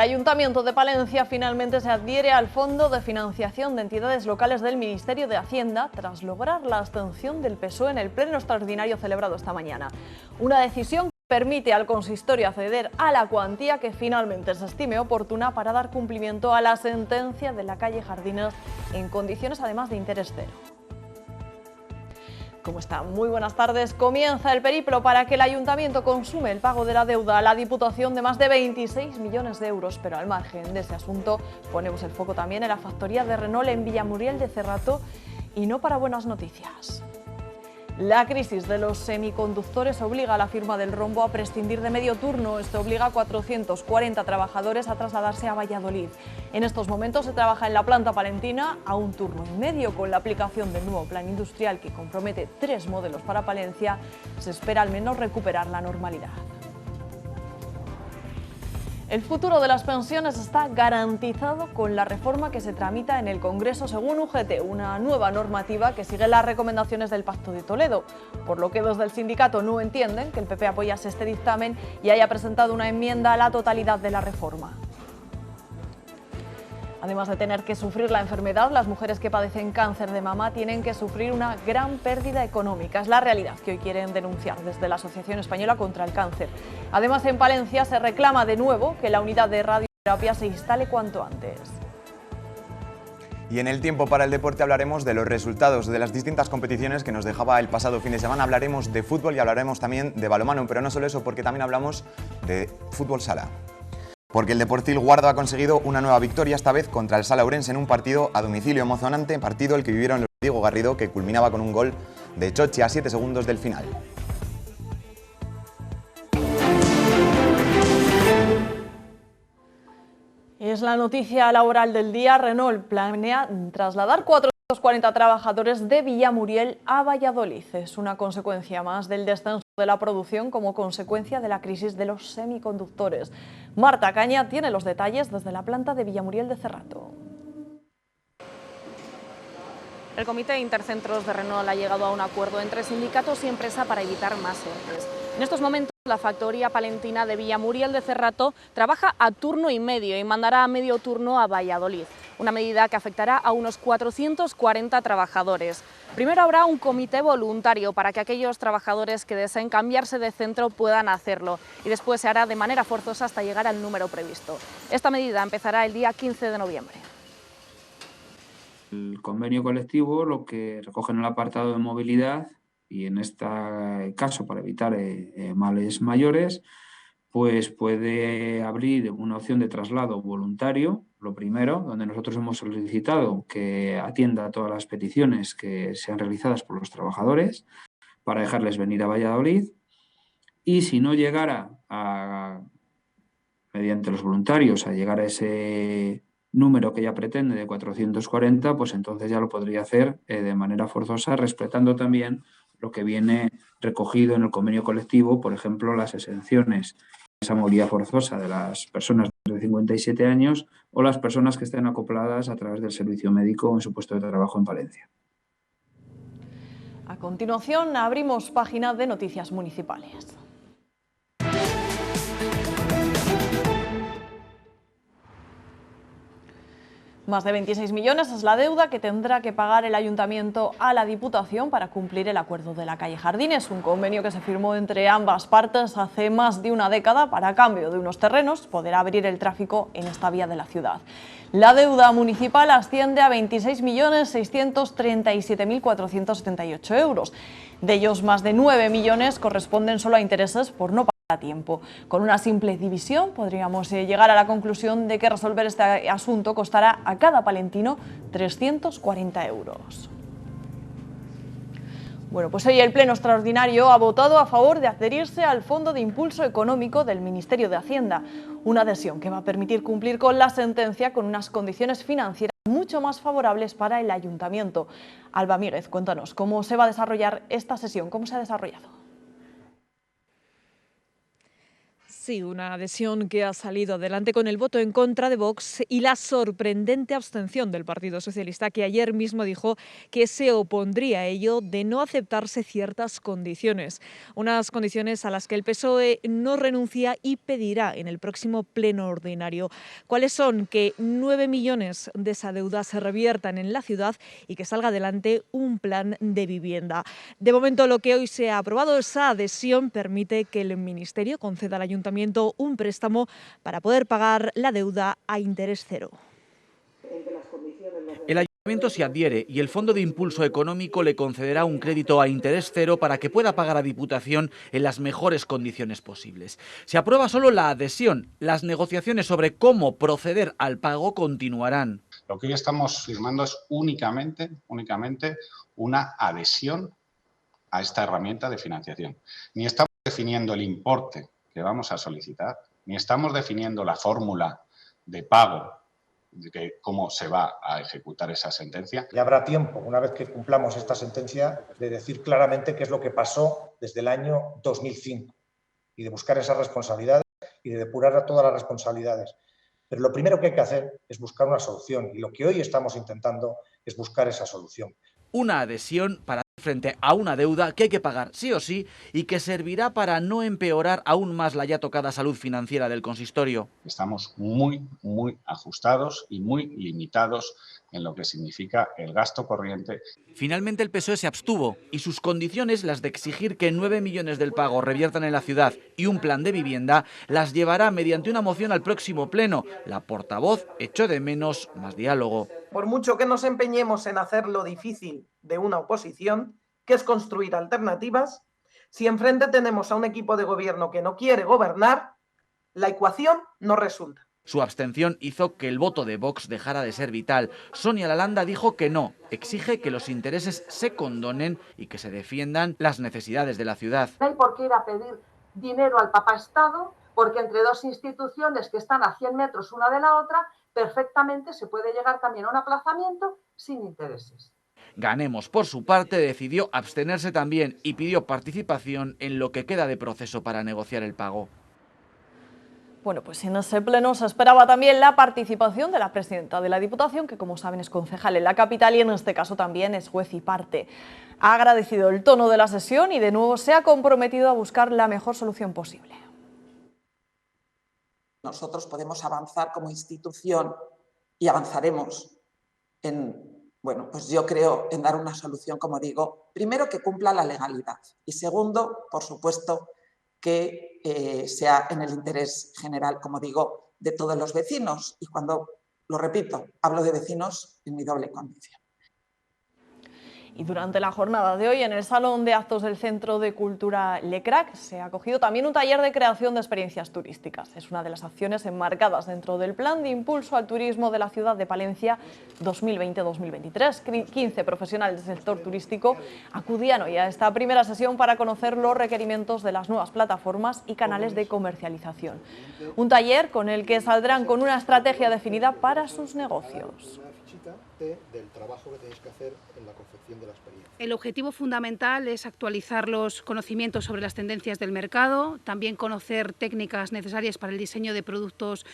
Ayuntamiento de Palencia finalmente se adhiere al Fondo de Financiación de Entidades Locales del Ministerio de Hacienda tras lograr la abstención del PSOE en el pleno extraordinario celebrado esta mañana. Una decisión que permite al consistorio acceder a la cuantía que finalmente se estime oportuna para dar cumplimiento a la sentencia de la calle Jardines en condiciones además de interés cero. ¿Cómo está? Muy buenas tardes. Comienza el periplo para que el Ayuntamiento consume el pago de la deuda a la Diputación de más de 26 millones de euros, pero al margen de ese asunto ponemos el foco también en la factoría de Renault en Villamuriel de Cerrato y no para buenas noticias. La crisis de los semiconductores obliga a la firma del Rombo a prescindir de medio turno. Esto obliga a 440 trabajadores a trasladarse a Valladolid. En estos momentos se trabaja en la planta palentina a un turno y medio. Con la aplicación del nuevo plan industrial que compromete 3 modelos para Palencia, se espera al menos recuperar la normalidad. El futuro de las pensiones está garantizado con la reforma que se tramita en el Congreso según UGT, una nueva normativa que sigue las recomendaciones del Pacto de Toledo, por lo que desde el sindicato no entienden que el PP apoyase este dictamen y haya presentado una enmienda a la totalidad de la reforma. Además de tener que sufrir la enfermedad, las mujeres que padecen cáncer de mama tienen que sufrir una gran pérdida económica. Es la realidad que hoy quieren denunciar desde la Asociación Española contra el Cáncer. Además, en Palencia se reclama de nuevo que la unidad de radioterapia se instale cuanto antes. Y en el tiempo para el deporte hablaremos de los resultados de las distintas competiciones que nos dejaba el pasado fin de semana. Hablaremos de fútbol y hablaremos también de balonmano, pero no solo eso, porque también hablamos de fútbol sala. Porque el Deportil Guardo ha conseguido una nueva victoria, esta vez contra el Sala Ourense en un partido a domicilio emocionante, partido el que vivieron los Diego Garrido, que culminaba con un gol de Chochi a 7 segundos del final. Es la noticia laboral del día. Renault planea trasladar 440 trabajadores de Villamuriel a Valladolid. Es una consecuencia más del descenso de la producción como consecuencia de la crisis de los semiconductores. Marta Caña tiene los detalles desde la planta de Villamuriel de Cerrato. El Comité Intercentros de Renault ha llegado a un acuerdo entre sindicatos y empresa para evitar más ERTEs. En estos momentos, la factoría palentina de Villamuriel de Cerrato trabaja a turno y medio y mandará a medio turno a Valladolid, una medida que afectará a unos 440 trabajadores. Primero habrá un comité voluntario para que aquellos trabajadores que deseen cambiarse de centro puedan hacerlo y después se hará de manera forzosa hasta llegar al número previsto. Esta medida empezará el día 15 de noviembre. El convenio colectivo lo que recoge en el apartado de movilidad, y en este caso para evitar males mayores, pues puede abrir una opción de traslado voluntario, lo primero, donde nosotros hemos solicitado que atienda a todas las peticiones que sean realizadas por los trabajadores para dejarles venir a Valladolid, y si no llegara mediante los voluntarios a llegar a ese número que ella pretende de 440, pues entonces ya lo podría hacer de manera forzosa, respetando también lo que viene recogido en el convenio colectivo, por ejemplo, las exenciones, esa movilidad forzosa de las personas de 57 años o las personas que estén acopladas a través del servicio médico en su puesto de trabajo en Palencia. A continuación, abrimos página de noticias municipales. Más de 26 millones es la deuda que tendrá que pagar el Ayuntamiento a la Diputación para cumplir el acuerdo de la calle Jardines, un convenio que se firmó entre ambas partes hace más de una década para, a cambio de unos terrenos, poder abrir el tráfico en esta vía de la ciudad. La deuda municipal asciende a 26.637.478 euros. De ellos, más de 9 millones corresponden solo a intereses por no pagar a tiempo. Con una simple división podríamos llegar a la conclusión de que resolver este asunto costará a cada palentino 340 euros. Bueno, pues hoy el Pleno Extraordinario ha votado a favor de adherirse al Fondo de Impulso Económico del Ministerio de Hacienda, una adhesión que va a permitir cumplir con la sentencia con unas condiciones financieras mucho más favorables para el Ayuntamiento. Alba Míguez, cuéntanos cómo se va a desarrollar esta sesión, cómo se ha desarrollado. Sí, una adhesión que ha salido adelante con el voto en contra de Vox y la sorprendente abstención del Partido Socialista, que ayer mismo dijo que se opondría a ello de no aceptarse ciertas condiciones. Unas condiciones a las que el PSOE no renuncia y pedirá en el próximo pleno ordinario. ¿Cuáles son? Que 9 millones de esa deuda se reviertan en la ciudad y que salga adelante un plan de vivienda. De momento, lo que hoy se ha aprobado, esa adhesión, permite que el Ministerio conceda al Ayuntamiento un préstamo para poder pagar la deuda a interés cero. El Ayuntamiento se adhiere y el Fondo de Impulso Económico le concederá un crédito a interés cero para que pueda pagar a Diputación en las mejores condiciones posibles. Se aprueba solo la adhesión. Las negociaciones sobre cómo proceder al pago continuarán. Lo que hoy estamos firmando es únicamente una adhesión a esta herramienta de financiación. Ni estamos definiendo el importe que vamos a solicitar, ni estamos definiendo la fórmula de pago, de cómo se va a ejecutar esa sentencia. Ya habrá tiempo, una vez que cumplamos esta sentencia, de decir claramente qué es lo que pasó desde el año 2005 y de buscar esas responsabilidades y de depurar a todas las responsabilidades. Pero lo primero que hay que hacer es buscar una solución y lo que hoy estamos intentando es buscar esa solución. Una adhesión para hacer frente a una deuda que hay que pagar sí o sí y que servirá para no empeorar aún más la ya tocada salud financiera del consistorio. Estamos muy ajustados y muy limitados en lo que significa el gasto corriente. Finalmente el PSOE se abstuvo y sus condiciones, las de exigir que 9 millones del pago reviertan en la ciudad y un plan de vivienda, las llevará mediante una moción al próximo pleno. La portavoz echó de menos más diálogo. Por mucho que nos empeñemos en hacer lo difícil de una oposición, que es construir alternativas, si enfrente tenemos a un equipo de gobierno que no quiere gobernar, la ecuación no resulta. Su abstención hizo que el voto de Vox dejara de ser vital. Sonia Lalanda dijo que no, exige que los intereses se condonen y que se defiendan las necesidades de la ciudad. No hay por qué ir a pedir dinero al Papa Estado, porque entre dos instituciones que están a 100 metros una de la otra, perfectamente se puede llegar también a un aplazamiento sin intereses. Ganemos, por su parte, decidió abstenerse también y pidió participación en lo que queda de proceso para negociar el pago. Bueno, pues en ese pleno se esperaba también la participación de la presidenta de la Diputación, que como saben es concejal en la capital y en este caso también es juez y parte. Ha agradecido el tono de la sesión y de nuevo se ha comprometido a buscar la mejor solución posible. Nosotros podemos avanzar como institución y avanzaremos en, pues yo creo en dar una solución, como digo, primero que cumpla la legalidad y segundo, por supuesto, que sea en el interés general, como digo, de todos los vecinos. Y cuando, lo repito, hablo de vecinos en mi doble condición. Y durante la jornada de hoy en el Salón de Actos del Centro de Cultura Lecrac se ha acogido también un taller de creación de experiencias turísticas. Es una de las acciones enmarcadas dentro del Plan de Impulso al Turismo de la Ciudad de Palencia 2020-2023. 15 profesionales del sector turístico acudían hoy a esta primera sesión para conocer los requerimientos de las nuevas plataformas y canales de comercialización. Un taller con el que saldrán con una estrategia definida para sus negocios. Del trabajo que tenéis que hacer en la confección de la experiencia. El objetivo fundamental es actualizar los conocimientos sobre las tendencias del mercado, también conocer técnicas necesarias para el diseño de productos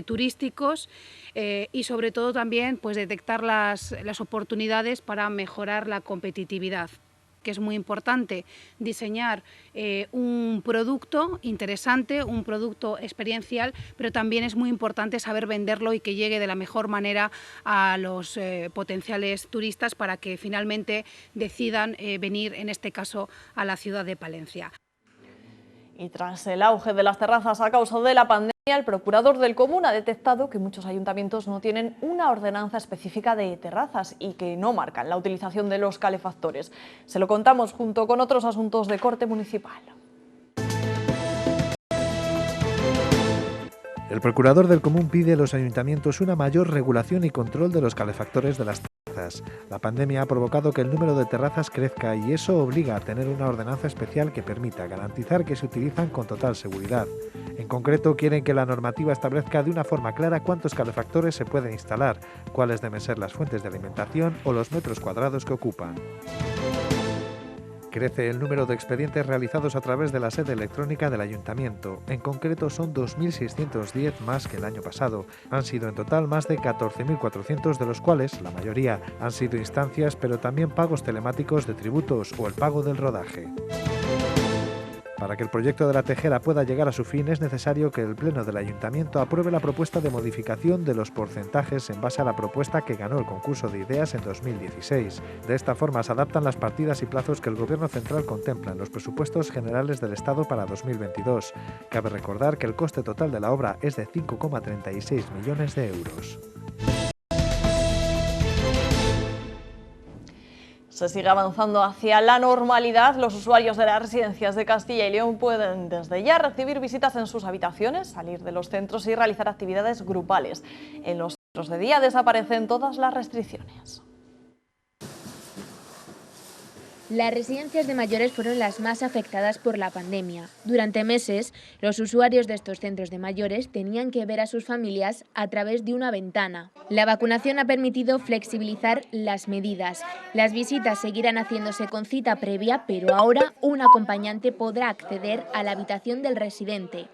turísticos y sobre todo también pues, detectar las oportunidades para mejorar la competitividad, que es muy importante diseñar un producto interesante, un producto experiencial, pero también es muy importante saber venderlo y que llegue de la mejor manera a los potenciales turistas para que finalmente decidan venir, en este caso, a la ciudad de Palencia. Y tras el auge de las terrazas a causa de la pandemia, el procurador del Común ha detectado que muchos ayuntamientos no tienen una ordenanza específica de terrazas y que no marcan la utilización de los calefactores. Se lo contamos junto con otros asuntos de corte municipal. El procurador del Común pide a los ayuntamientos una mayor regulación y control de los calefactores de las terrazas. La pandemia ha provocado que el número de terrazas crezca y eso obliga a tener una ordenanza especial que permita garantizar que se utilizan con total seguridad. En concreto, quieren que la normativa establezca de una forma clara cuántos calefactores se pueden instalar, cuáles deben ser las fuentes de alimentación o los metros cuadrados que ocupan. Crece el número de expedientes realizados a través de la sede electrónica del Ayuntamiento. En concreto son 2.610 más que el año pasado. Han sido en total más de 14.400, de los cuales la mayoría han sido instancias, pero también pagos telemáticos de tributos o el pago del rodaje. Para que el proyecto de la Tejera pueda llegar a su fin es necesario que el Pleno del Ayuntamiento apruebe la propuesta de modificación de los porcentajes en base a la propuesta que ganó el concurso de ideas en 2016. De esta forma se adaptan las partidas y plazos que el Gobierno central contempla en los presupuestos generales del Estado para 2022. Cabe recordar que el coste total de la obra es de 5,36 millones de euros. Se sigue avanzando hacia la normalidad. Los usuarios de las residencias de Castilla y León pueden desde ya recibir visitas en sus habitaciones, salir de los centros y realizar actividades grupales. En los centros de día desaparecen todas las restricciones. Las residencias de mayores fueron las más afectadas por la pandemia. Durante meses, los usuarios de estos centros de mayores tenían que ver a sus familias a través de una ventana. La vacunación ha permitido flexibilizar las medidas. Las visitas seguirán haciéndose con cita previa, pero ahora un acompañante podrá acceder a la habitación del residente.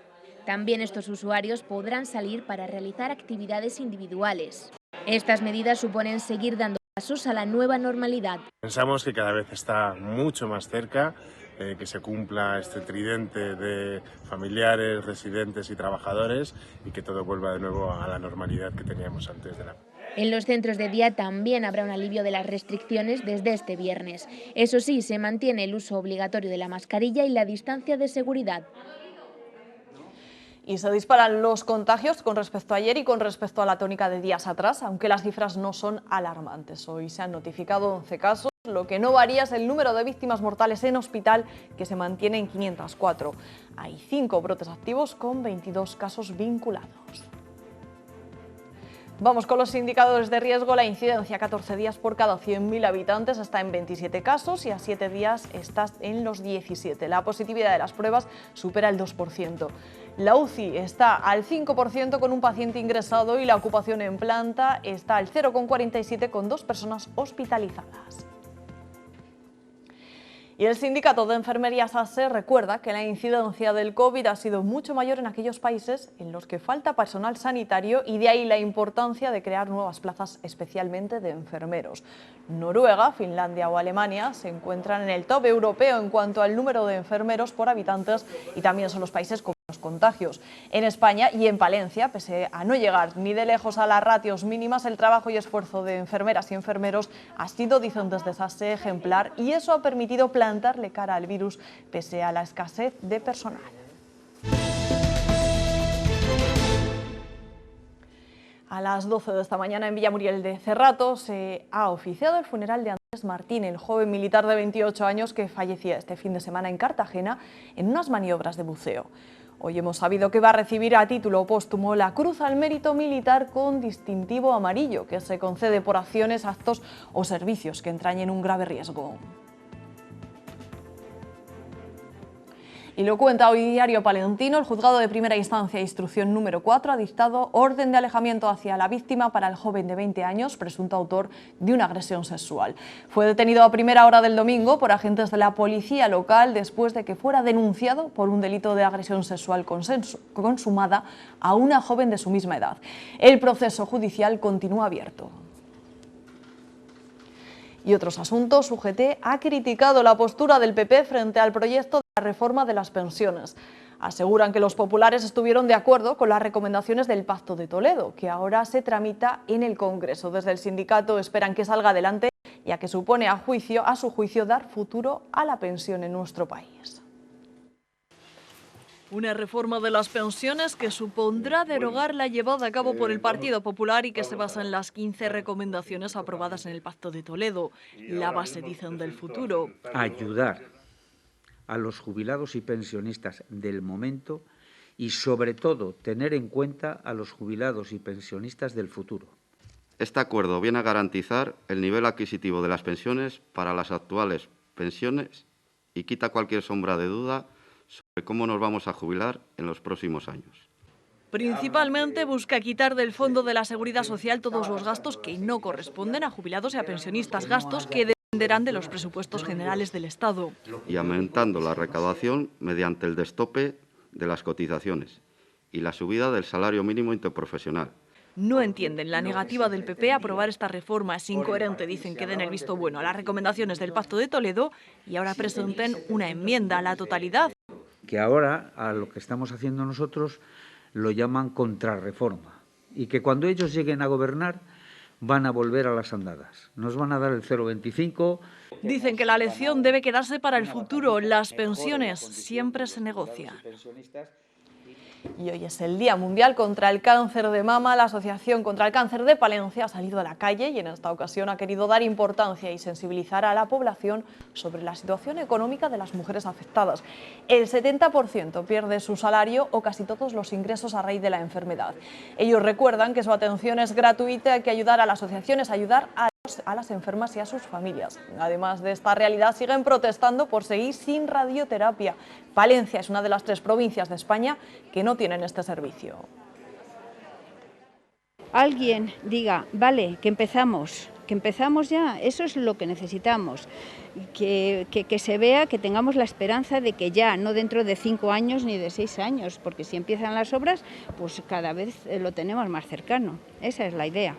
También estos usuarios podrán salir para realizar actividades individuales. Estas medidas suponen seguir dando pasos a la nueva normalidad. Pensamos que cada vez está mucho más cerca, que se cumpla este tridente de familiares, residentes y trabajadores y que todo vuelva de nuevo a la normalidad que teníamos antes de la pandemia. En los centros de día también habrá un alivio de las restricciones desde este viernes. Eso sí, se mantiene el uso obligatorio de la mascarilla y la distancia de seguridad. Y se disparan los contagios con respecto a ayer y con respecto a la tónica de días atrás, aunque las cifras no son alarmantes. Hoy se han notificado 11 casos, lo que no varía es el número de víctimas mortales en hospital, que se mantiene en 504. Hay 5 brotes activos con 22 casos vinculados. Vamos con los indicadores de riesgo. La incidencia a 14 días por cada 100.000 habitantes está en 27 casos y a 7 días está en los 17. La positividad de las pruebas supera el 2%. La UCI está al 5% con un paciente ingresado y la ocupación en planta está al 0,47 con 2 personas hospitalizadas. Y el sindicato de enfermería SASE recuerda que la incidencia del COVID ha sido mucho mayor en aquellos países en los que falta personal sanitario y de ahí la importancia de crear nuevas plazas especialmente de enfermeros. Noruega, Finlandia o Alemania se encuentran en el top europeo en cuanto al número de enfermeros por habitantes y también son los países con los contagios. En España y en Palencia, pese a no llegar ni de lejos a las ratios mínimas, el trabajo y esfuerzo de enfermeras y enfermeros ha sido, dicen desde SASE, ejemplar y eso ha permitido plantarle cara al virus pese a la escasez de personal. A las 12 de esta mañana en Villamuriel de Cerrato se ha oficiado el funeral de Andrés Martín, el joven militar de 28 años que fallecía este fin de semana en Cartagena en unas maniobras de buceo. Hoy hemos sabido que va a recibir a título póstumo la Cruz al Mérito Militar con distintivo amarillo, que se concede por acciones, actos o servicios que entrañen un grave riesgo. Y lo cuenta hoy Diario Palentino. El juzgado de primera instancia, instrucción número 4, ha dictado orden de alejamiento hacia la víctima para el joven de 20 años, presunto autor de una agresión sexual. Fue detenido a primera hora del domingo por agentes de la policía local después de que fuera denunciado por un delito de agresión sexual consumada a una joven de su misma edad. El proceso judicial continúa abierto. Y otros asuntos, UGT ha criticado la postura del PP frente al proyecto de la reforma de las pensiones. Aseguran que los populares estuvieron de acuerdo con las recomendaciones del Pacto de Toledo, que ahora se tramita en el Congreso. Desde el sindicato esperan que salga adelante, ya que supone a su juicio dar futuro a la pensión en nuestro país. Una reforma de las pensiones que supondrá derogar la llevada a cabo por el Partido Popular y que se basa en las 15 recomendaciones aprobadas en el Pacto de Toledo. La base, dicen, del futuro. Ayudar a los jubilados y pensionistas del momento y, sobre todo, tener en cuenta a los jubilados y pensionistas del futuro. Este acuerdo viene a garantizar el nivel adquisitivo de las pensiones para las actuales pensiones y quita cualquier sombra de duda sobre cómo nos vamos a jubilar en los próximos años. Principalmente busca quitar del Fondo de la Seguridad Social todos los gastos que no corresponden a jubilados y a pensionistas, gastos que dependerán de los presupuestos generales del Estado. Y aumentando la recaudación mediante el destope de las cotizaciones y la subida del salario mínimo interprofesional. No entienden la negativa del PP a aprobar esta reforma. Es incoherente, dicen, que den el visto bueno a las recomendaciones del Pacto de Toledo y ahora presenten una enmienda a la totalidad. Que ahora a lo que estamos haciendo nosotros lo llaman contrarreforma y que cuando ellos lleguen a gobernar van a volver a las andadas. Nos van a dar el 0,25. Dicen que la lección debe quedarse para el futuro. Las pensiones siempre se negocian. Y hoy es el Día Mundial contra el Cáncer de Mama. La Asociación contra el Cáncer de Palencia ha salido a la calle y en esta ocasión ha querido dar importancia y sensibilizar a la población sobre la situación económica de las mujeres afectadas. El 70% pierde su salario o casi todos los ingresos a raíz de la enfermedad. Ellos recuerdan que su atención es gratuita y que ayudar a la asociación es ayudar a las enfermas y a sus familias. Además de esta realidad, siguen protestando por seguir sin radioterapia. Palencia es una de las 3 provincias de España que no tienen este servicio. Alguien diga, vale, que empezamos ya, eso es lo que necesitamos, que se vea, que tengamos la esperanza de que ya, no dentro de 5 años ni de 6 años, porque si empiezan las obras, pues cada vez lo tenemos más cercano. Esa es la idea.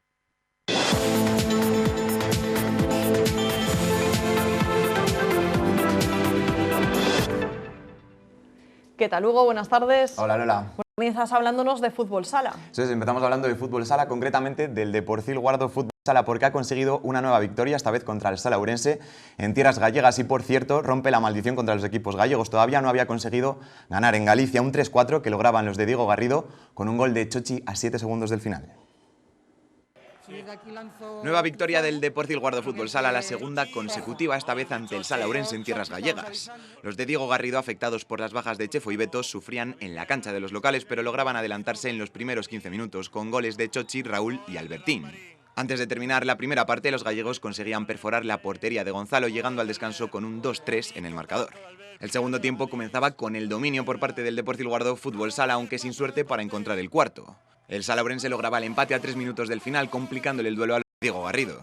¿Qué tal, Hugo? Buenas tardes. Hola, Lola. Comienzas hablándonos de fútbol sala. Sí, empezamos hablando de fútbol sala, concretamente del Deportivo Guardo Fútbol Sala, porque ha conseguido una nueva victoria, esta vez contra el Sala Ourense, en tierras gallegas y, por cierto, rompe la maldición contra los equipos gallegos. Todavía no había conseguido ganar en Galicia un 3-4 que lograban los de Diego Garrido con un gol de Chochi a 7 segundos del final. Nueva victoria del Deportivo Guardo Fútbol Sala, la segunda consecutiva, esta vez ante el Sala Ourense en tierras gallegas. Los de Diego Garrido, afectados por las bajas de Chefo y Beto, sufrían en la cancha de los locales, pero lograban adelantarse en los primeros 15 minutos con goles de Chochi, Raúl y Albertín. Antes de terminar la primera parte, los gallegos conseguían perforar la portería de Gonzalo, llegando al descanso con un 2-3 en el marcador. El segundo tiempo comenzaba con el dominio por parte del Deportivo Guardo Fútbol Sala, aunque sin suerte para encontrar el cuarto. El Sala Ourense lograba el empate a 3 minutos del final, complicándole el duelo a Diego Garrido.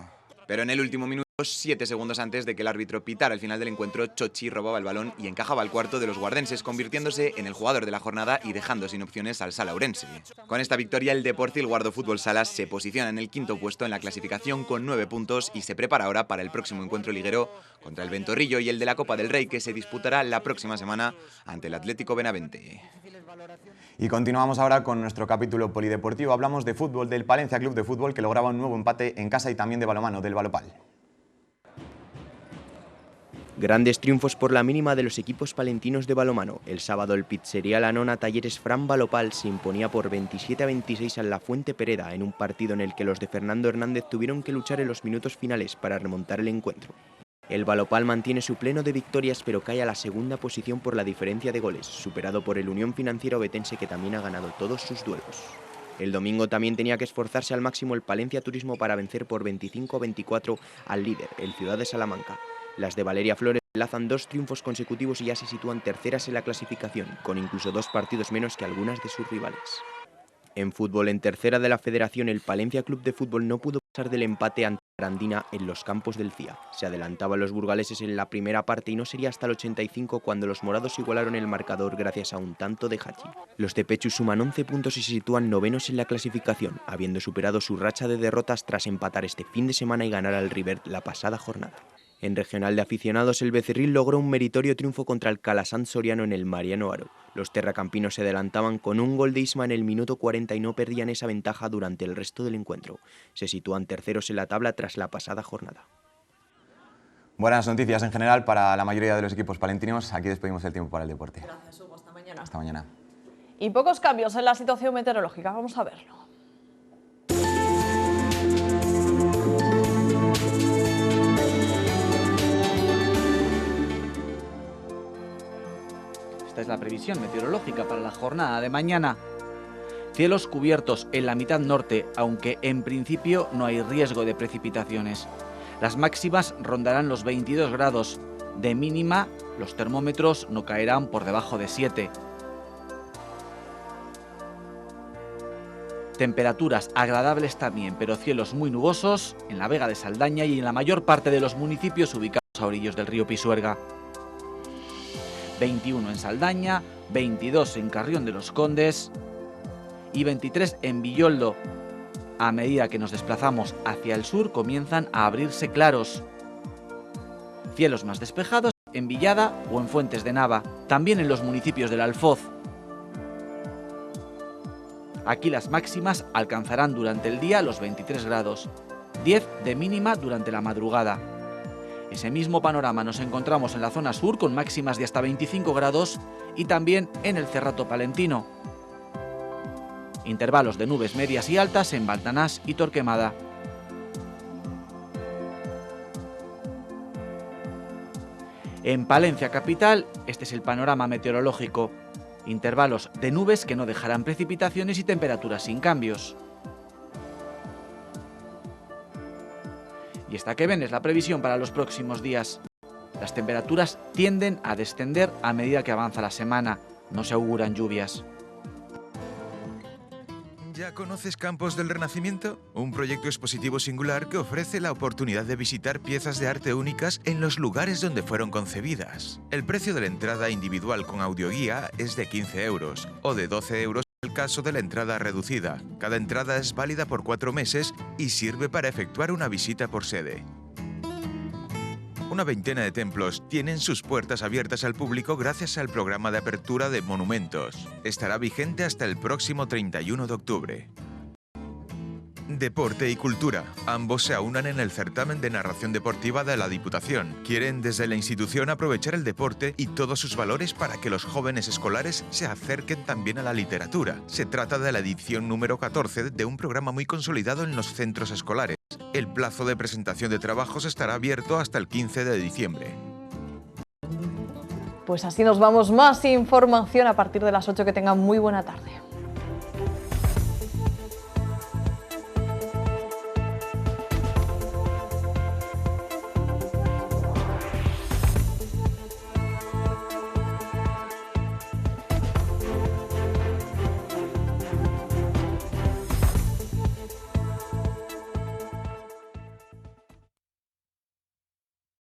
Pero en el último minuto, 7 segundos antes de que el árbitro pitara el final del encuentro, Chochi robaba el balón y encajaba el cuarto de los guardenses, convirtiéndose en el jugador de la jornada y dejando sin opciones al Sala Ourense. Con esta victoria, el Deportivo Guardo Fútbol Sala se posiciona en el 5º puesto en la clasificación con 9 puntos y se prepara ahora para el próximo encuentro liguero contra el Ventorrillo y el de la Copa del Rey, que se disputará la próxima semana ante el Atlético Benavente. Y continuamos ahora con nuestro capítulo polideportivo. Hablamos de fútbol, del Palencia Club de Fútbol, que lograba un nuevo empate en casa, y también de balonmano, del Valopal. Grandes triunfos por la mínima de los equipos palentinos de balonmano. El sábado el Pizzería La Nona Talleres Fran Valopal se imponía por 27-26 en la Fuente Pereda, en un partido en el que los de Fernando Hernández tuvieron que luchar en los minutos finales para remontar el encuentro. El Valopal mantiene su pleno de victorias, pero cae a la segunda posición por la diferencia de goles, superado por el Unión Financiera Obetense, que también ha ganado todos sus duelos. El domingo también tenía que esforzarse al máximo el Palencia Turismo para vencer por 25-24 al líder, el Ciudad de Salamanca. Las de Valeria Flores enlazan 2 triunfos consecutivos y ya se sitúan terceras en la clasificación, con incluso 2 partidos menos que algunas de sus rivales. En fútbol, en tercera de la Federación, el Palencia Club de Fútbol no pudo pasar del empate ante Arandina en los campos del CIA. Se adelantaban los burgaleses en la primera parte y no sería hasta el 85 cuando los morados igualaron el marcador gracias a un tanto de Hachi. Los de Pechu suman 11 puntos y se sitúan novenos en la clasificación, habiendo superado su racha de derrotas tras empatar este fin de semana y ganar al River la pasada jornada. En regional de aficionados, el Becerril logró un meritorio triunfo contra el Calasant Soriano en el Mariano Aro. Los terracampinos se adelantaban con un gol de Isma en el minuto 40 y no perdían esa ventaja durante el resto del encuentro. Se sitúan terceros en la tabla tras la pasada jornada. Buenas noticias en general para la mayoría de los equipos palentinos. Aquí despedimos el tiempo para el deporte. Gracias, Hugo. Hasta mañana. Hasta mañana. Y pocos cambios en la situación meteorológica. Vamos a verlo. Esta es la previsión meteorológica para la jornada de mañana. Cielos cubiertos en la mitad norte, aunque en principio no hay riesgo de precipitaciones. Las máximas rondarán los 22 grados. De mínima, los termómetros no caerán por debajo de 7. Temperaturas agradables también, pero cielos muy nubosos en la Vega de Saldaña y en la mayor parte de los municipios ubicados a orillos del río Pisuerga. 21 en Saldaña, 22 en Carrión de los Condes y 23 en Villoldo. A medida que nos desplazamos hacia el sur comienzan a abrirse claros. Cielos más despejados en Villada o en Fuentes de Nava, también en los municipios del Alfoz. Aquí las máximas alcanzarán durante el día los 23 grados, 10 de mínima durante la madrugada. Ese mismo panorama nos encontramos en la zona sur con máximas de hasta 25 grados y también en el Cerrato Palentino. Intervalos de nubes medias y altas en Baltanás y Torquemada. En Palencia capital, este es el panorama meteorológico. Intervalos de nubes que no dejarán precipitaciones y temperaturas sin cambios. Y esta que ven es la previsión para los próximos días. Las temperaturas tienden a descender a medida que avanza la semana. No se auguran lluvias. ¿Ya conoces Campos del Renacimiento? Un proyecto expositivo singular que ofrece la oportunidad de visitar piezas de arte únicas en los lugares donde fueron concebidas. El precio de la entrada individual con audioguía es de 15 euros o de 12 euros en el caso de la entrada reducida. Cada entrada es válida por 4 meses y sirve para efectuar una visita por sede. Una veintena de templos tienen sus puertas abiertas al público gracias al programa de apertura de monumentos. Estará vigente hasta el próximo 31 de octubre. Deporte y cultura. Ambos se aunan en el certamen de narración deportiva de la Diputación. Quieren desde la institución aprovechar el deporte y todos sus valores para que los jóvenes escolares se acerquen también a la literatura. Se trata de la edición número 14 de un programa muy consolidado en los centros escolares. El plazo de presentación de trabajos estará abierto hasta el 15 de diciembre. Pues así nos vamos. Más información a partir de las 8. Que tengan muy buena tarde.